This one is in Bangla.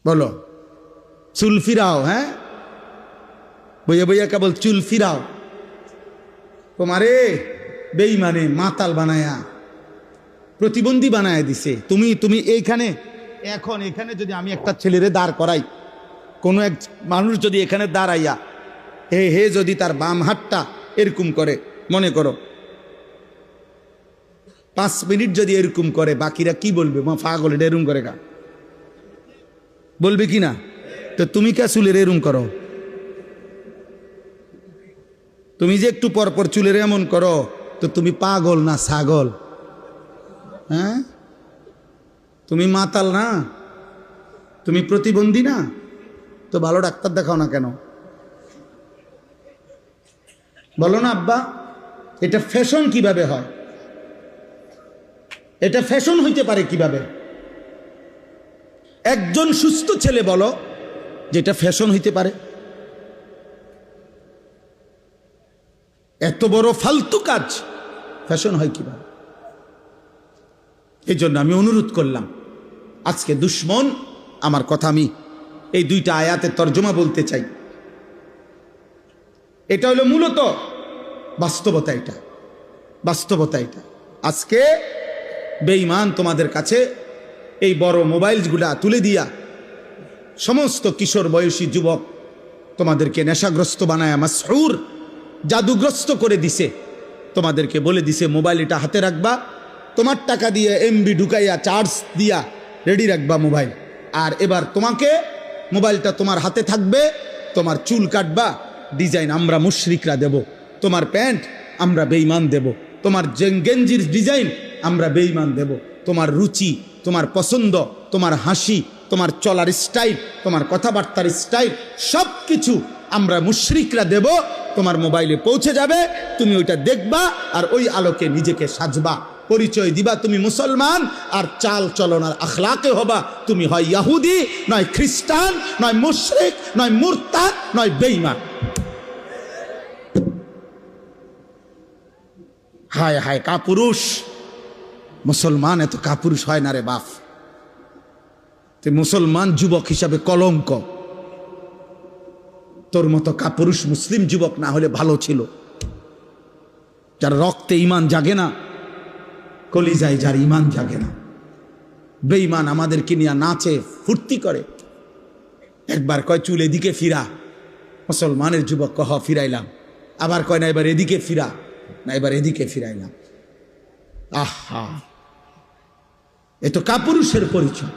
বলো, চুল ফিরাও। হ্যাঁ, বইয়া বইয়া কেবল চুল ফিরাও। তোমারে বেঈমানে মাতাল বানায়া, প্রতিবন্ধী বানায়া দিছে। তুমি এইখানে, এখন এখানে যদি আমি একটা ছেলেরে দাঁড় করাই, কোনো এক মানুষ যদি এখানে দাঁড়াইয়া হে যদি তার বাম হাতটা এরকম করে, মনে করো 5 মিনিট যদি এরকম করে, বাকিরা কি বলবে? মা পাগল, এটা এরকম করে গা, বলবে কি না? তো তুমি কে চুলের এরকম করো? তুমি যে একটু পরপর চুলের এমন করো, তো তুমি পাগল না ছাগল? হ্যাঁ, তুমি মাতাল না? তুমি প্রতিবন্ধী না? তো ভালো ডাক্তার দেখাও না কেন? বলো না আব্বা, এটা ফ্যাশন কিভাবে হয়? এটা ফ্যাশন হইতে পারে কিভাবে? একজন সুস্থ ছেলে বলো যেটা ফ্যাশন হইতে পারে? এত বড় ফালতু কাজ ফ্যাশন হয় কিভাবে? এই জন্য আমি অনুরোধ করলাম, আজকে দুশ্মন, আমার কথা আমি এই 2টা আয়াতের তর্জমা বলতে চাই। এটা হলো মূলত বাস্তবতা। এটা বাস্তবতা। এটা আজকে বেঈমান তোমাদের কাছে এই বড় মোবাইলগুলা তুলে দিয়া সমস্ত কিশোর বয়সী যুবক তোমাদেরকে নেশাগ্রস্ত বানায়, মাসহুর, জাদুগ্রস্ত করে দিছে। তোমাদেরকে বলে দিছে মোবাইল এটা হাতে রাখবা, তোমার টাকা দিয়ে এমবি ঢুকাইয়া চার্জ দিয়া রেডি রাখবা মোবাইল। আর এবার তোমাকে মোবাইলটা তোমার হাতে থাকবে, তোমার চুল কাটবা, ডিজাইন আমরা মুশরিকরা দেব, তোমার প্যান্ট আমরা বেঈমান দেব, তোমার গেঞ্জির ডিজাইন আমরা বেঈমান দেব, তোমার রুচি, তোমার পছন্দ, তোমার হাসি, তোমার চলার স্টাইল, তোমার কথাবার্তার স্টাইল, সব কিছু আমরা মুশরিকরা দেব। তোমার মোবাইলে পৌঁছে যাবে, তুমি ওইটা দেখবা আর ওই আলোকে নিজেকে সাজবা, পরিচয় দিবা তুমি মুসলমান। আর চাল চলন আর আখলাকে হবা তুমি হয় ইহুদি, নয় খ্রিস্টান, নয় মুশরিক, নয় মুরতাদ, নয় বেঈমান। হায় হায়, কাপুরুষ মুসলমান এত কাপুরুষ হয় না রে বাপ। তুই মুসলমান যুবক হিসাবে কলঙ্ক। তোর মতো কাপুরুষ মুসলিম যুবক না হলে ভালো ছিল, যার রক্তে ইমান জাগে না, কলিজায় যার ইমান জাগে না। বেঈমান আমাদেরকে নিয়ে নাচে, ফুর্তি করে। একবার কয় চুল এদিকে ফিরা, মুসলমানের যুবক কহ ফিরাইলাম। আবার কয় না এবার এদিকে ফিরা, না এবার এদিকে ফিরাইলাম। আহা, এ তো কাপুরুষের পরিচয়।